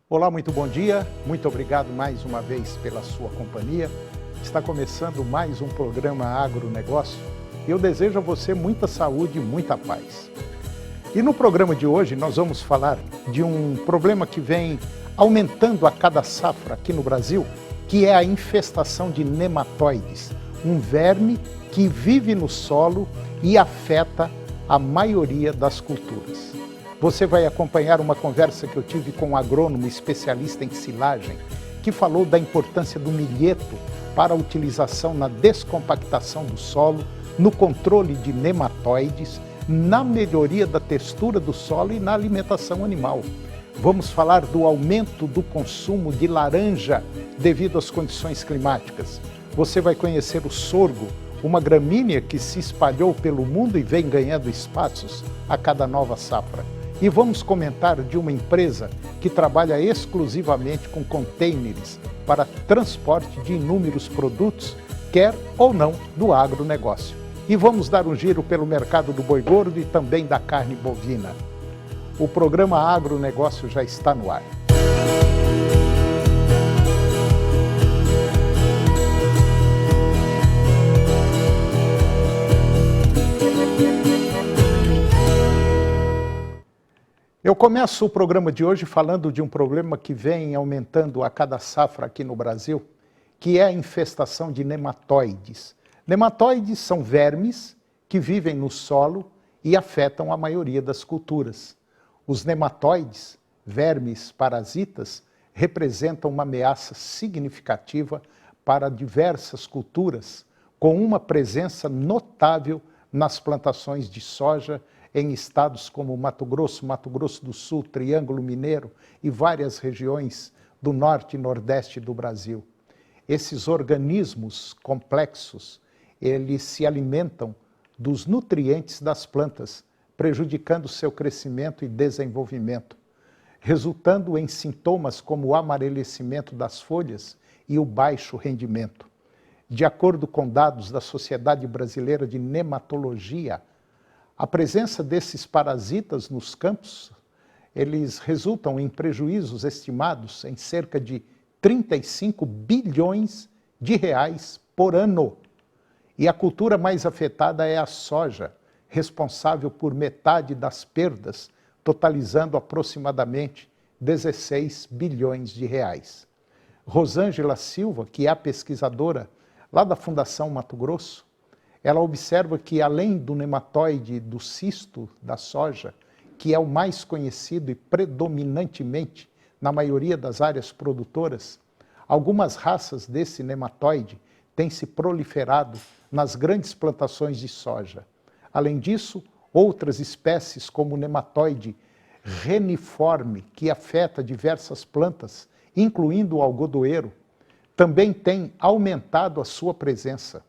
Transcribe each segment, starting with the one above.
Olá, muito bom dia, muito obrigado mais uma vez pela sua companhia. Está começando mais um programa Agronegócio e eu desejo a você muita saúde e muita paz. E no programa de hoje nós vamos falar de um problema que vem aumentando a cada safra aqui no Brasil, que é a infestação de nematóides, um verme que vive no solo e afeta a maioria das culturas. Você vai acompanhar uma conversa que eu tive com um agrônomo especialista em silagem, que falou da importância do milheto para a utilização na descompactação do solo, no controle de nematóides, na melhoria da textura do solo e na alimentação animal. Vamos falar do aumento do consumo de laranja devido às condições climáticas. Você vai conhecer o sorgo, uma gramínea que se espalhou pelo mundo e vem ganhando espaços a cada nova safra. E vamos comentar de uma empresa que trabalha exclusivamente com containers para transporte de inúmeros produtos, quer ou não, do agronegócio. E vamos dar um giro pelo mercado do boi gordo e também da carne bovina. O programa Agronegócio já está no ar. Eu começo o programa de hoje falando de um problema que vem aumentando a cada safra aqui no Brasil, que é a infestação de nematóides. Nematóides são vermes que vivem no solo e afetam a maioria das culturas. Os nematóides, vermes parasitas, representam uma ameaça significativa para diversas culturas, com uma presença notável nas plantações de soja em estados como Mato Grosso do Sul, Triângulo Mineiro e várias regiões do norte e nordeste do Brasil. Esses organismos complexos, eles se alimentam dos nutrientes das plantas, prejudicando seu crescimento e desenvolvimento, resultando em sintomas como o amarelecimento das folhas e o baixo rendimento. De acordo com dados da Sociedade Brasileira de Nematologia, a presença desses parasitas nos campos, eles resultam em prejuízos estimados em cerca de 35 bilhões de reais por ano. E a cultura mais afetada é a soja, responsável por metade das perdas, totalizando aproximadamente 16 bilhões de reais. Rosângela Silva, que é a pesquisadora lá da Fundação Mato Grosso, ela observa que, além do nematóide do cisto da soja, que é o mais conhecido e predominantemente na maioria das áreas produtoras, algumas raças desse nematóide têm se proliferado nas grandes plantações de soja. Além disso, outras espécies, como o nematóide reniforme, que afeta diversas plantas, incluindo o algodoeiro, também têm aumentado a sua presença.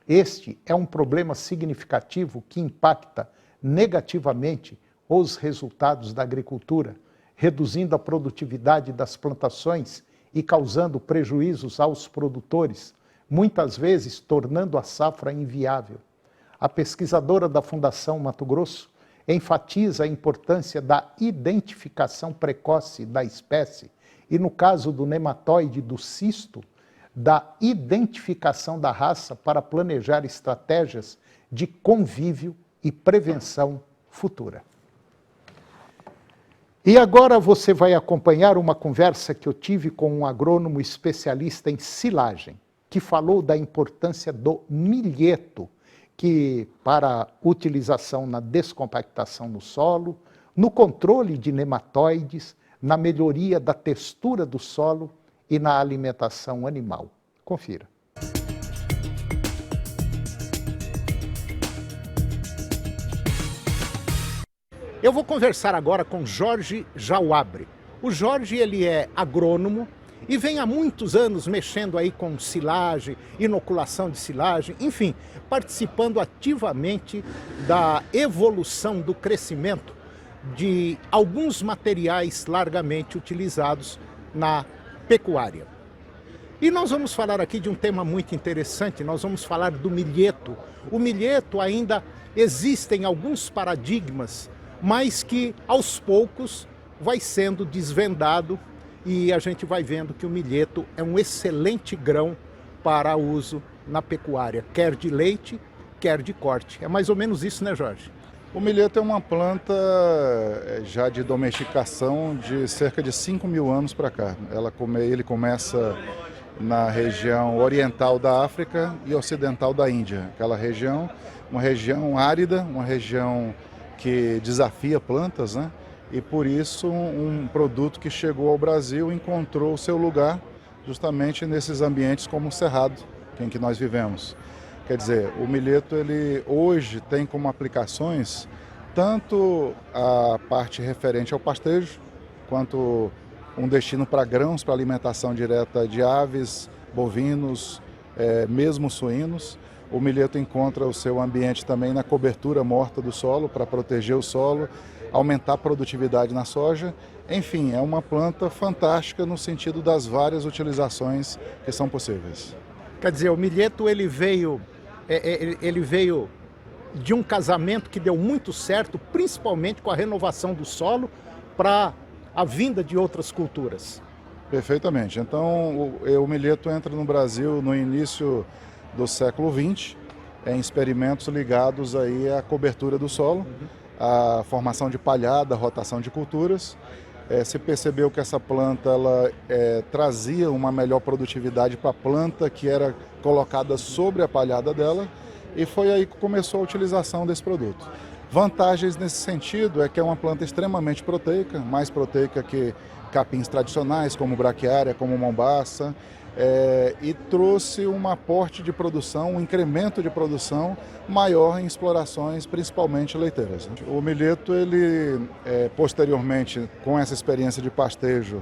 Este é um problema significativo que impacta negativamente os resultados da agricultura, reduzindo a produtividade das plantações e causando prejuízos aos produtores, muitas vezes tornando a safra inviável. A pesquisadora da Fundação Mato Grosso enfatiza a importância da identificação precoce da espécie e, no caso do nematóide do cisto, da identificação da raça para planejar estratégias de convívio e prevenção futura. E agora você vai acompanhar uma conversa que eu tive com um agrônomo especialista em silagem, que falou da importância do milheto, que para utilização na descompactação no solo, no controle de nematóides, na melhoria da textura do solo e na alimentação animal. Confira. Eu vou conversar agora com Jorge Jauabre. O Jorge, ele é agrônomo e vem há muitos anos mexendo aí com silagem, inoculação de silagem, enfim, participando ativamente da evolução do crescimento de alguns materiais largamente utilizados na pecuária. E nós vamos falar aqui de um tema muito interessante, nós vamos falar do milheto. O milheto ainda existem alguns paradigmas, mas que aos poucos vai sendo desvendado e a gente vai vendo que o milheto é um excelente grão para uso na pecuária, quer de leite, quer de corte. É mais ou menos isso, né, Jorge? O milheto é uma planta já de domesticação de cerca de 5 mil anos para cá. Ele começa na região oriental da África e ocidental da Índia. Aquela região, uma região árida, uma região que desafia plantas, né? E por isso um produto que chegou ao Brasil encontrou o seu lugar justamente nesses ambientes como o Cerrado, em que nós vivemos. Quer dizer, o milheto ele hoje tem como aplicações tanto a parte referente ao pastejo, quanto um destino para grãos, para alimentação direta de aves, bovinos, mesmo suínos. O milheto encontra o seu ambiente também na cobertura morta do solo, para proteger o solo, aumentar a produtividade na soja. Enfim, é uma planta fantástica no sentido das várias utilizações que são possíveis. Quer dizer, o milheto ele veio de um casamento que deu muito certo, principalmente com a renovação do solo para a vinda de outras culturas. Perfeitamente. Então, o milheto entra no Brasil no início do século XX, em experimentos ligados aí à cobertura do solo, à formação de palhada, rotação de culturas. Se percebeu que essa planta trazia uma melhor produtividade para a planta que era colocada sobre a palhada dela, e foi aí que começou a utilização desse produto. Vantagens nesse sentido é que é uma planta extremamente proteica, mais proteica que capins tradicionais, como braquiária, como mombaça, e trouxe um aporte de produção, um incremento de produção maior em explorações, principalmente leiteiras. O milheto, ele, posteriormente, com essa experiência de pastejo,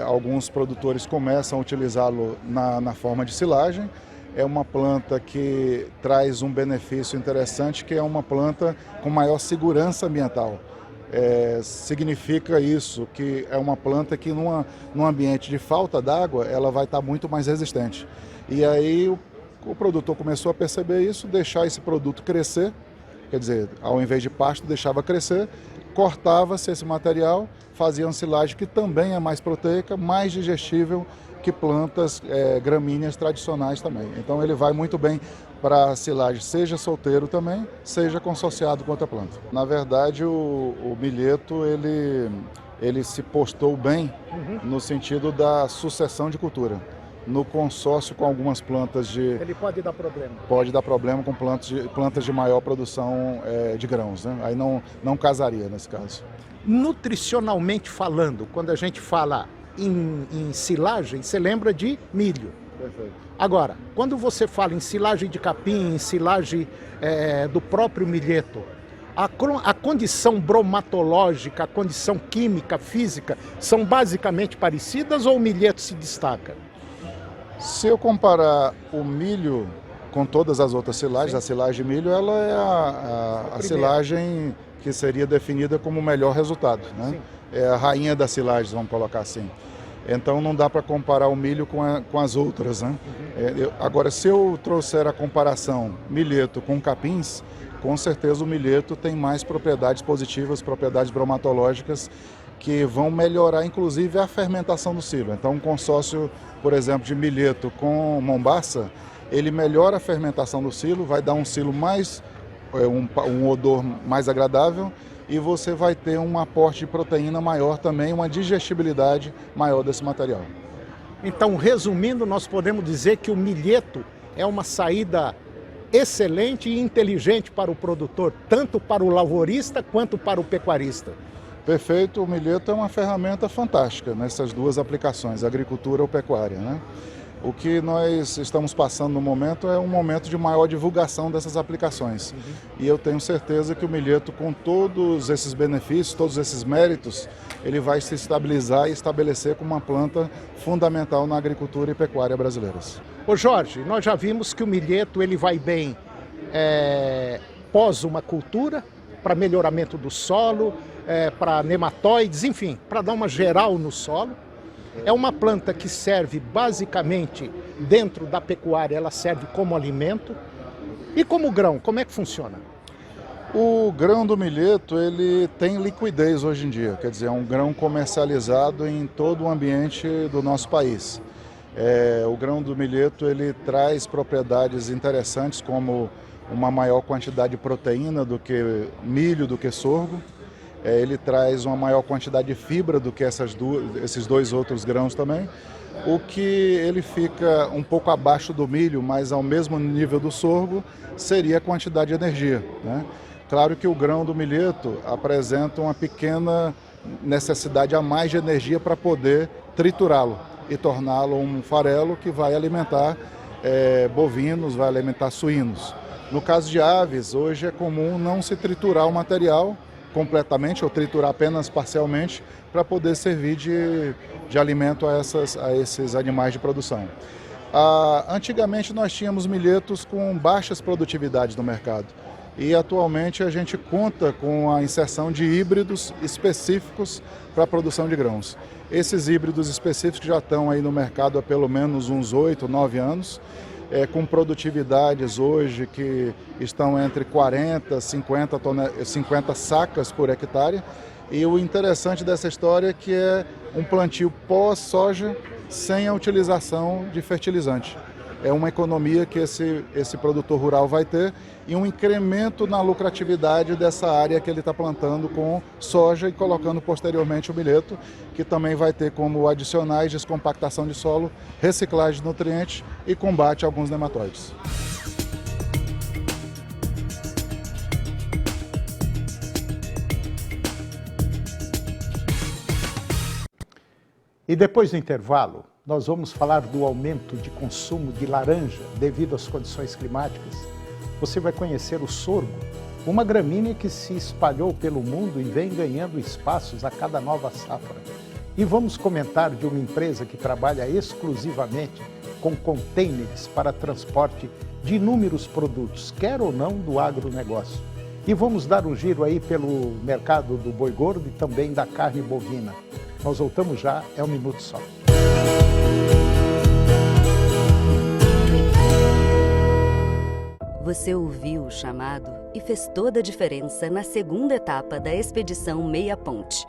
alguns produtores começam a utilizá-lo na forma de silagem. É uma planta que traz um benefício interessante, que é uma planta com maior segurança ambiental. Significa isso, que é uma planta que num ambiente de falta d'água, ela vai estar muito mais resistente. E aí o produtor começou a perceber isso, deixar esse produto crescer, quer dizer, ao invés de pasto, deixava crescer, cortava-se esse material, fazia uma silagem que também é mais proteica, mais digestível que plantas gramíneas tradicionais também. Então ele vai muito bem para silagem, seja solteiro também, seja consociado com outra planta. Na verdade, o milheto ele se postou bem no sentido da sucessão de cultura. No consórcio com algumas plantas de... Ele pode dar problema. Pode dar problema com plantas de maior produção de grãos, né? Aí não casaria nesse caso. Nutricionalmente falando, quando a gente fala em silagem, você lembra de milho. Perfeito. Agora, quando você fala em silagem de capim, em silagem do próprio milheto, a condição bromatológica, a condição química, física, são basicamente parecidas ou o milheto se destaca? Se eu comparar o milho com todas as outras silagens, a silagem de milho, ela é a silagem que seria definida como o melhor resultado, né? É a rainha das silagens, vamos colocar assim. Então não dá para comparar o milho com as outras, né? Agora, se eu trouxer a comparação milheto com capins, com certeza o milheto tem mais propriedades positivas, propriedades bromatológicas, que vão melhorar inclusive a fermentação do silo. Então um consórcio, por exemplo, de milheto com mombaça, ele melhora a fermentação do silo, vai dar um silo mais, um odor mais agradável, e você vai ter um aporte de proteína maior também, uma digestibilidade maior desse material. Então, resumindo, nós podemos dizer que o milheto é uma saída excelente e inteligente para o produtor, tanto para o lavorista quanto para o pecuarista. Perfeito, o milheto é uma ferramenta fantástica nessas duas aplicações, agricultura ou pecuária, né? O que nós estamos passando no momento é um momento de maior divulgação dessas aplicações. E eu tenho certeza que o milheto, com todos esses benefícios, todos esses méritos, ele vai se estabilizar e estabelecer como uma planta fundamental na agricultura e pecuária brasileiras. Ô Jorge, nós já vimos que o milheto ele vai bem pós uma cultura, para melhoramento do solo, para nematóides, enfim, para dar uma geral no solo. É uma planta que serve basicamente dentro da pecuária, ela serve como alimento. E como grão, como é que funciona? O grão do milheto, ele tem liquidez hoje em dia, quer dizer, é um grão comercializado em todo o ambiente do nosso país. O grão do milheto, ele traz propriedades interessantes como uma maior quantidade de proteína do que milho, do que sorgo. Ele traz uma maior quantidade de fibra do que esses dois outros grãos também. O que ele fica um pouco abaixo do milho, mas ao mesmo nível do sorgo, seria a quantidade de energia, né? Claro que o grão do milheto apresenta uma pequena necessidade a mais de energia para poder triturá-lo e torná-lo um farelo que vai alimentar bovinos, vai alimentar suínos. No caso de aves, hoje é comum não se triturar o material completamente ou triturar apenas parcialmente para poder servir de alimento a esses animais de produção. Antigamente nós tínhamos milhetos com baixas produtividades no mercado. E atualmente a gente conta com a inserção de híbridos específicos para a produção de grãos. Esses híbridos específicos já estão aí no mercado há pelo menos uns 8, 9 anos, com produtividades hoje que estão entre 40 e 50 sacas por hectare. E o interessante dessa história é que é um plantio pós-soja sem a utilização de fertilizante. É uma economia que esse produtor rural vai ter e um incremento na lucratividade dessa área que ele está plantando com soja e colocando posteriormente o milheto, que também vai ter como adicionais descompactação de solo, reciclagem de nutrientes e combate a alguns nematóides. E depois do intervalo, nós vamos falar do aumento de consumo de laranja devido às condições climáticas. Você vai conhecer o sorgo, uma gramínea que se espalhou pelo mundo e vem ganhando espaços a cada nova safra. E vamos comentar de uma empresa que trabalha exclusivamente com contêineres para transporte de inúmeros produtos, quer ou não do agronegócio. E vamos dar um giro aí pelo mercado do boi gordo e também da carne bovina. Nós voltamos já, é um minuto só. Você ouviu o chamado e fez toda a diferença na segunda etapa da Expedição Meia Ponte.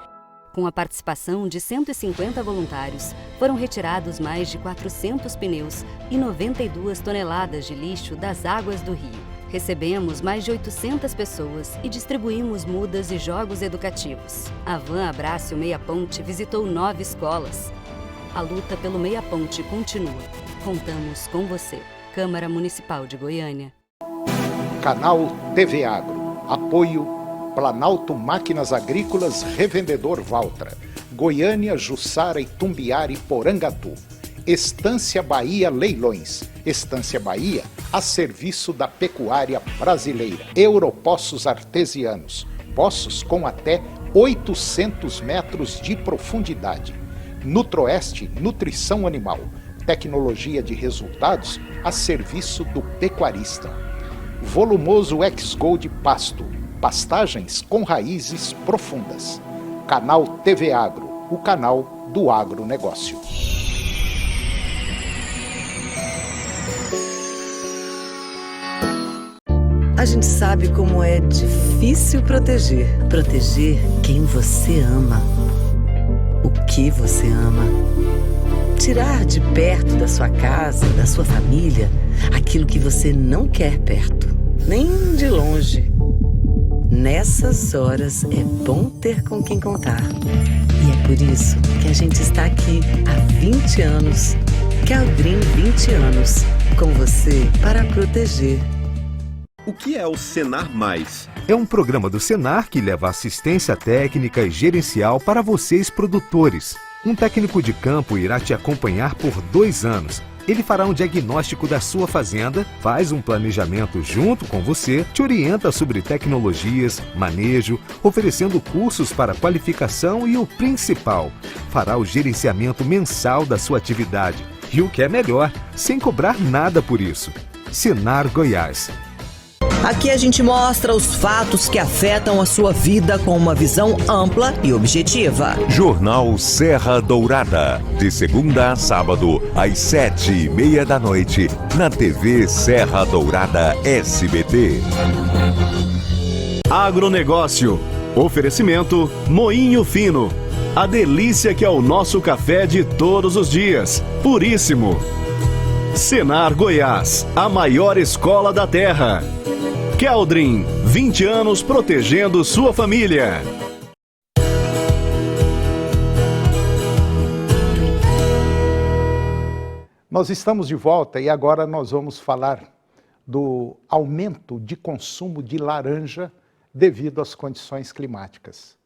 Com a participação de 150 voluntários, foram retirados mais de 400 pneus e 92 toneladas de lixo das águas do rio. Recebemos mais de 800 pessoas e distribuímos mudas e jogos educativos. A Van Abraço Meia Ponte visitou 9 escolas. A luta pelo Meia Ponte continua. Contamos com você. Câmara Municipal de Goiânia. Canal TV Agro. Apoio Planalto Máquinas Agrícolas Revendedor Valtra. Goiânia, Jussara, Itumbiara e Porangatu. Estância Bahia Leilões. Estância Bahia a serviço da pecuária brasileira. Europoços Artesianos. Poços com até 800 metros de profundidade. Nutroeste Nutrição Animal. Tecnologia de resultados a serviço do pecuarista. Volumoso X-Gold Pasto. Pastagens com raízes profundas. Canal TV Agro. O canal do agronegócio. A gente sabe como é difícil proteger. Proteger quem você ama. O que você ama. Tirar de perto da sua casa, da sua família, aquilo que você não quer perto, nem de longe. Nessas horas é bom ter com quem contar. E é por isso que a gente está aqui há 20 anos. Caldrin 20 anos. Com você para proteger. O que é o Senar Mais? É um programa do Senar que leva assistência técnica e gerencial para vocês produtores. Um técnico de campo irá te acompanhar por 2 anos. Ele fará um diagnóstico da sua fazenda, faz um planejamento junto com você, te orienta sobre tecnologias, manejo, oferecendo cursos para qualificação e o principal, fará o gerenciamento mensal da sua atividade. E o que é melhor, sem cobrar nada por isso. Senar Goiás. Aqui a gente mostra os fatos que afetam a sua vida com uma visão ampla e objetiva. Jornal Serra Dourada, de segunda a sábado, às 7:30 da noite, na TV Serra Dourada SBT. Agronegócio. Oferecimento Moinho Fino. A delícia que é o nosso café de todos os dias. Puríssimo. Senar Goiás, a maior escola da terra. Keldrin, 20 anos protegendo sua família. Nós estamos de volta e agora nós vamos falar do aumento de consumo de laranja devido às condições climáticas.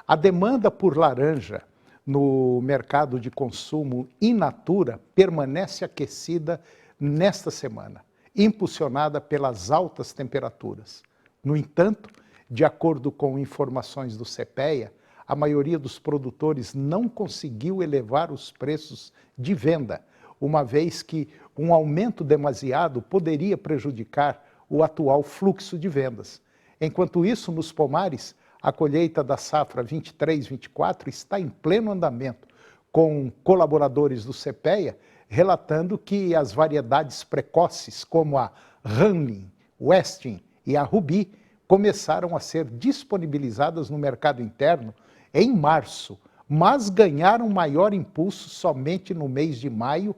A demanda por laranja no mercado de consumo in natura permanece aquecida nesta semana, impulsionada pelas altas temperaturas. No entanto, de acordo com informações do CPEA, a maioria dos produtores não conseguiu elevar os preços de venda, uma vez que um aumento demasiado poderia prejudicar o atual fluxo de vendas. Enquanto isso, nos pomares, a colheita da safra 23-24 está em pleno andamento, com colaboradores do CPEA relatando que as variedades precoces, como a Ranlin, Westin e a Rubi, começaram a ser disponibilizadas no mercado interno em março, mas ganharam maior impulso somente no mês de maio,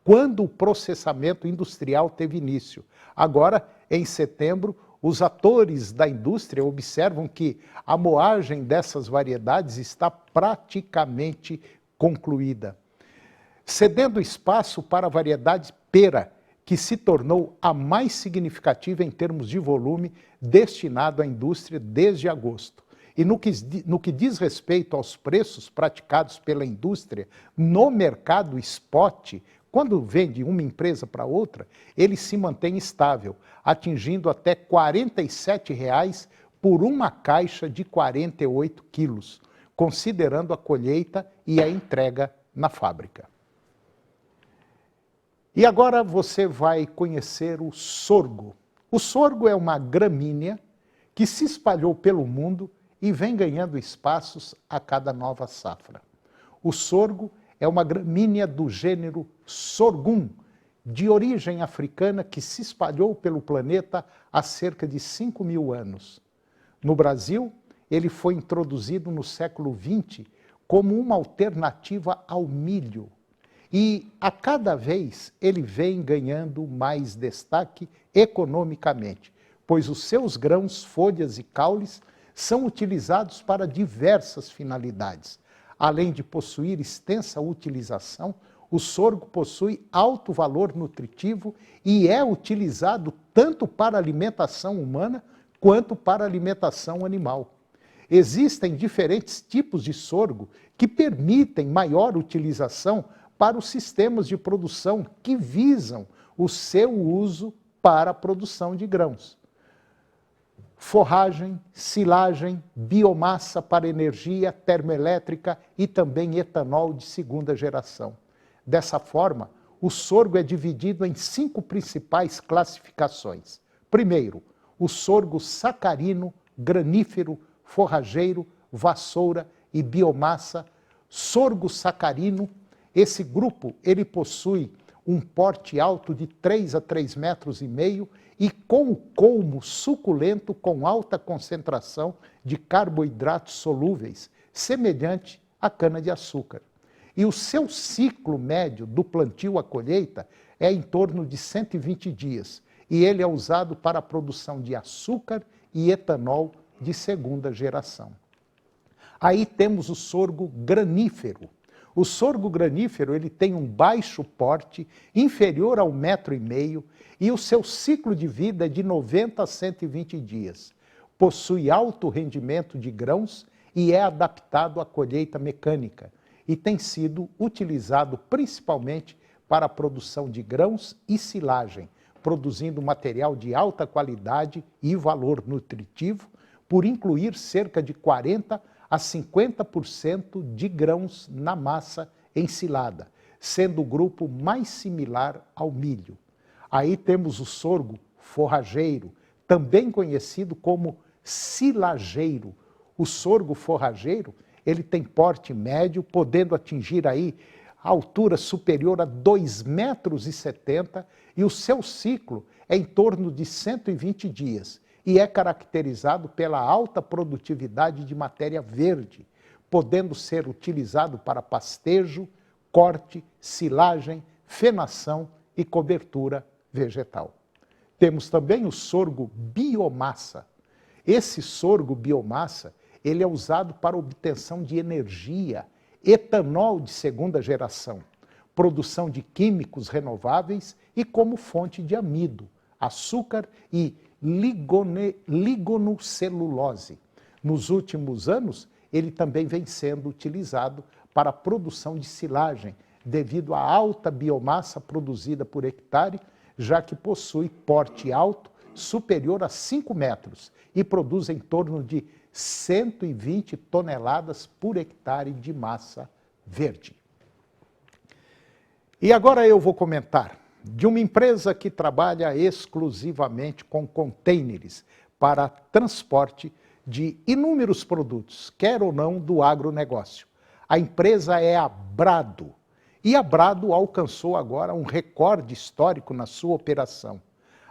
quando o processamento industrial teve início. Agora, em setembro, os atores da indústria observam que a moagem dessas variedades está praticamente concluída, cedendo espaço para a variedade pera, que se tornou a mais significativa em termos de volume destinado à indústria desde agosto. E no que diz respeito aos preços praticados pela indústria no mercado spot, quando vende uma empresa para outra, ele se mantém estável, atingindo até R$ 47,00 por uma caixa de 48 quilos, considerando a colheita e a entrega na fábrica. E agora você vai conhecer o sorgo. O sorgo é uma gramínea que se espalhou pelo mundo e vem ganhando espaços a cada nova safra. O sorgo é uma gramínea do gênero Sorghum, de origem africana, que se espalhou pelo planeta há cerca de 5.000 anos. No Brasil, ele foi introduzido no século XX como uma alternativa ao milho. E a cada vez ele vem ganhando mais destaque economicamente, pois os seus grãos, folhas e caules são utilizados para diversas finalidades. Além de possuir extensa utilização, o sorgo possui alto valor nutritivo e é utilizado tanto para alimentação humana quanto para alimentação animal. Existem diferentes tipos de sorgo que permitem maior utilização para os sistemas de produção que visam o seu uso para a produção de grãos. Forragem, silagem, biomassa para energia termoelétrica e também etanol de segunda geração. Dessa forma, o sorgo é dividido em 5 principais classificações. Primeiro, o sorgo sacarino, granífero, forrageiro, vassoura e biomassa. Sorgo sacarino, esse grupo ele possui um porte alto de 3 a 3,5 metros e com o colmo suculento com alta concentração de carboidratos solúveis, semelhante à cana-de-açúcar. E o seu ciclo médio do plantio à colheita é em torno de 120 dias, e ele é usado para a produção de açúcar e etanol de segunda geração. Aí temos o sorgo granífero. O sorgo granífero ele tem um baixo porte, inferior a 1,5 metro, e o seu ciclo de vida é de 90 a 120 dias. Possui alto rendimento de grãos e é adaptado à colheita mecânica, e tem sido utilizado principalmente para a produção de grãos e silagem, produzindo material de alta qualidade e valor nutritivo, por incluir cerca de 40 a 50% de grãos na massa ensilada, sendo o grupo mais similar ao milho. Aí temos o sorgo forrageiro, também conhecido como silageiro. O sorgo forrageiro, ele tem porte médio, podendo atingir aí a altura superior a 2,70 metros, e o seu ciclo é em torno de 120 dias. e é caracterizado pela alta produtividade de matéria verde, podendo ser utilizado para pastejo, corte, silagem, fenação e cobertura vegetal. Temos também o sorgo biomassa. Esse sorgo biomassa, ele é usado para obtenção de energia, etanol de segunda geração, produção de químicos renováveis e como fonte de amido, açúcar e ligonocelulose. Nos últimos anos, ele também vem sendo utilizado para a produção de silagem, devido à alta biomassa produzida por hectare, já que possui porte alto superior a 5 metros e produz em torno de 120 toneladas por hectare de massa verde. E agora eu vou comentar de uma empresa que trabalha exclusivamente com contêineres para transporte de inúmeros produtos, quer ou não do agronegócio. A empresa é a Brado. E a Brado alcançou agora um recorde histórico na sua operação.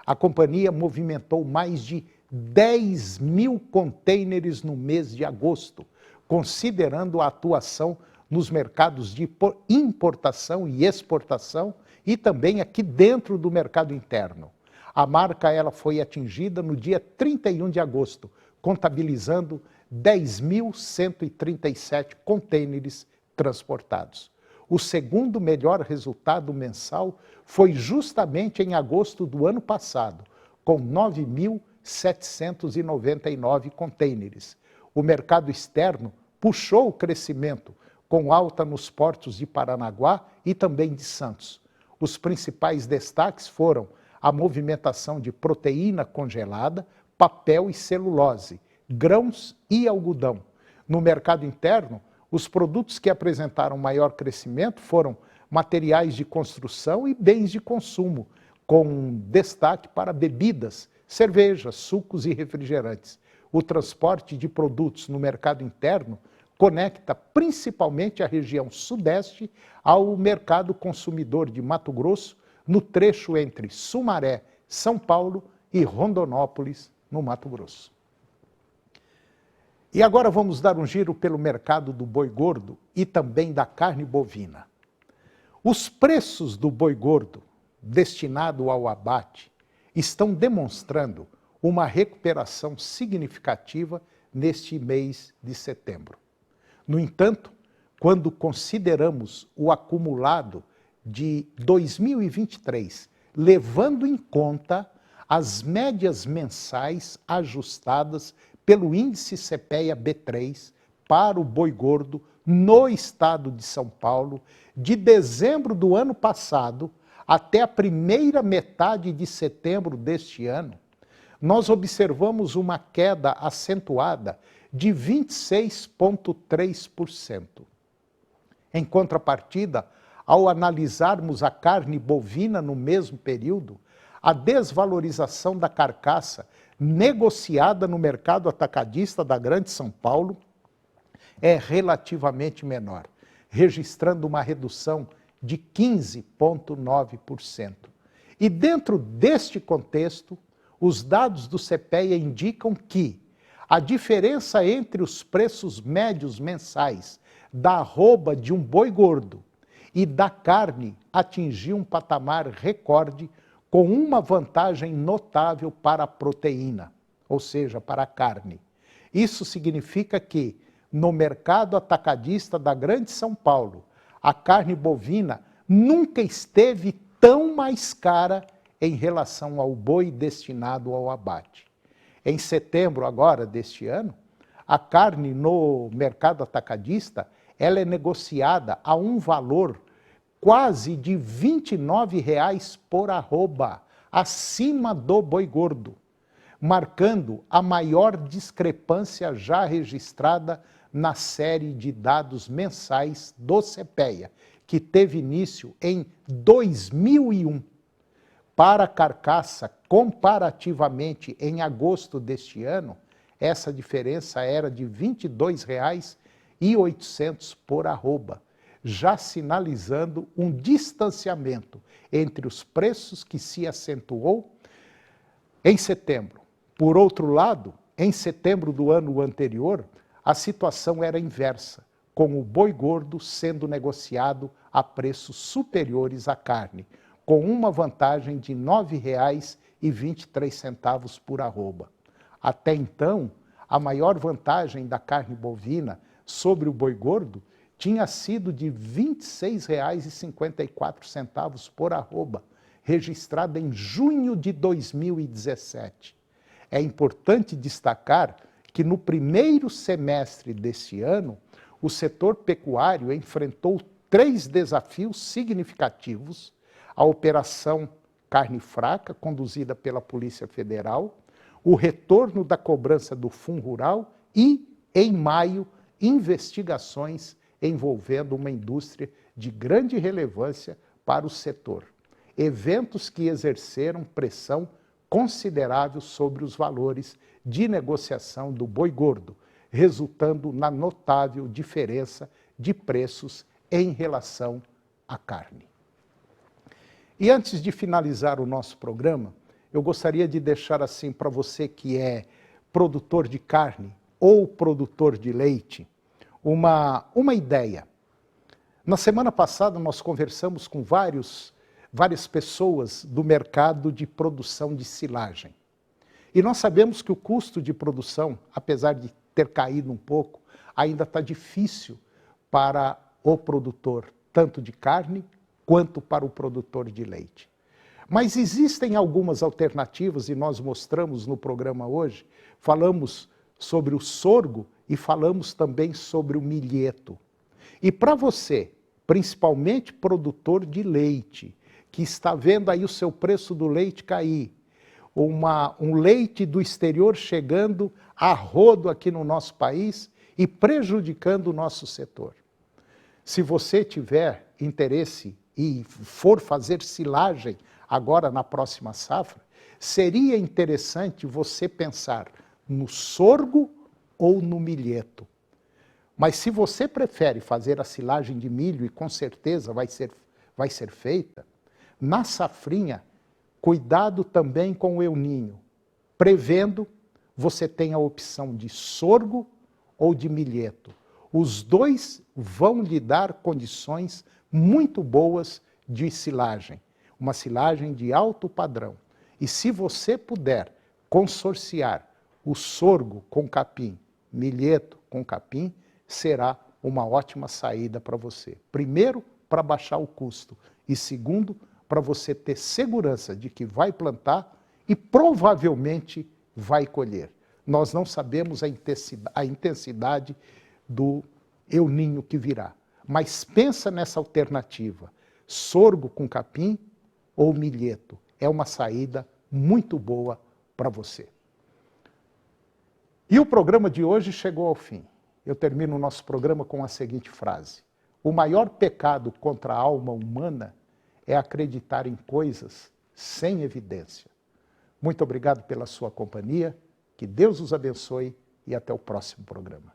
A companhia movimentou mais de 10 mil contêineres no mês de agosto, considerando a atuação nos mercados de importação e exportação e também aqui dentro do mercado interno. A marca ela foi atingida no dia 31 de agosto, contabilizando 10.137 contêineres transportados. O segundo melhor resultado mensal foi justamente em agosto do ano passado, com 9.799 contêineres. O mercado externo puxou o crescimento, com alta nos portos de Paranaguá e também de Santos. Os principais destaques foram a movimentação de proteína congelada, papel e celulose, grãos e algodão. No mercado interno, os produtos que apresentaram maior crescimento foram materiais de construção e bens de consumo, com destaque para bebidas, cervejas, sucos e refrigerantes. O transporte de produtos no mercado interno conecta principalmente a região sudeste ao mercado consumidor de Mato Grosso, no trecho entre Sumaré, São Paulo e Rondonópolis, no Mato Grosso. E agora vamos dar um giro pelo mercado do boi gordo e também da carne bovina. Os preços do boi gordo, destinado ao abate, estão demonstrando uma recuperação significativa neste mês de setembro. No entanto, quando consideramos o acumulado de 2023, levando em conta as médias mensais ajustadas pelo índice CPEA B3 para o boi gordo no estado de São Paulo, de dezembro do ano passado até a primeira metade de setembro deste ano, nós observamos uma queda acentuada de 26,3%. Em contrapartida, ao analisarmos a carne bovina no mesmo período, a desvalorização da carcaça negociada no mercado atacadista da Grande São Paulo é relativamente menor, registrando uma redução de 15,9%. E dentro deste contexto, os dados do CPEA indicam que a diferença entre os preços médios mensais da arroba de um boi gordo e da carne atingiu um patamar recorde, com uma vantagem notável para a proteína, ou seja, para a carne. Isso significa que, no mercado atacadista da Grande São Paulo, a carne bovina nunca esteve tão mais cara em relação ao boi destinado ao abate. Em setembro agora deste ano, a carne no mercado atacadista ela é negociada a um valor quase de R$ 29,00 por arroba, acima do boi gordo, marcando a maior discrepância já registrada na série de dados mensais do CPEA, que teve início em 2001. Para a carcaça, comparativamente em agosto deste ano, essa diferença era de R$ 22,800 por arroba, já sinalizando um distanciamento entre os preços que se acentuou em setembro, Por outro lado, em setembro do ano anterior, a situação era inversa, com o boi gordo sendo negociado a preços superiores à carne, com uma vantagem de R$ 9,23 por arroba. Até então, a maior vantagem da carne bovina sobre o boi gordo tinha sido de R$ 26,54 por arroba, registrada em junho de 2017. É importante destacar que no primeiro semestre deste ano, o setor pecuário enfrentou 3 desafios significativos: a Operação Carne Fraca, conduzida pela Polícia Federal, o retorno da cobrança do Fundo Rural e, em maio, investigações envolvendo uma indústria de grande relevância para o setor. Eventos que exerceram pressão considerável sobre os valores de negociação do boi gordo, resultando na notável diferença de preços em relação à carne. E antes de finalizar o nosso programa, eu gostaria de deixar assim para você que é produtor de carne ou produtor de leite, uma ideia. Na semana passada nós conversamos com várias pessoas do mercado de produção de silagem. E nós sabemos que o custo de produção, apesar de ter caído um pouco, ainda está difícil para o produtor, tanto de carne quanto para o produtor de leite. Mas existem algumas alternativas e nós mostramos no programa hoje, falamos sobre o sorgo e falamos também sobre o milheto. E para você, principalmente produtor de leite, que está vendo aí o seu preço do leite cair, um leite do exterior chegando a rodo aqui no nosso país e prejudicando o nosso setor. Se você tiver interesse e for fazer silagem agora na próxima safra, seria interessante você pensar no sorgo ou no milheto. Mas se você prefere fazer a silagem de milho, e com certeza vai ser feita, na safrinha, cuidado também com o El Niño. Prevendo, você tem a opção de sorgo ou de milheto. Os dois vão lhe dar condições muito boas de silagem. Uma silagem de alto padrão. E se você puder consorciar o sorgo com capim, milheto com capim, será uma ótima saída para você. Primeiro, para baixar o custo. E segundo, para você ter segurança de que vai plantar e provavelmente vai colher. Nós não sabemos a intensidade do El Niño que virá. Mas pensa nessa alternativa, sorgo com capim ou milheto. É uma saída muito boa para você. E o programa de hoje chegou ao fim. Eu termino o nosso programa com a seguinte frase: o maior pecado contra a alma humana é acreditar em coisas sem evidência. Muito obrigado pela sua companhia, que Deus os abençoe e até o próximo programa.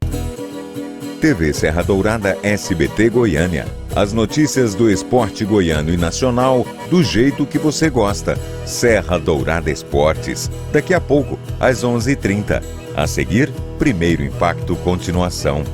TV Serra Dourada SBT Goiânia. As notícias do esporte goiano e nacional do jeito que você gosta. Serra Dourada Esportes. Daqui a pouco, às 11h30. A seguir, Primeiro Impacto Continuação.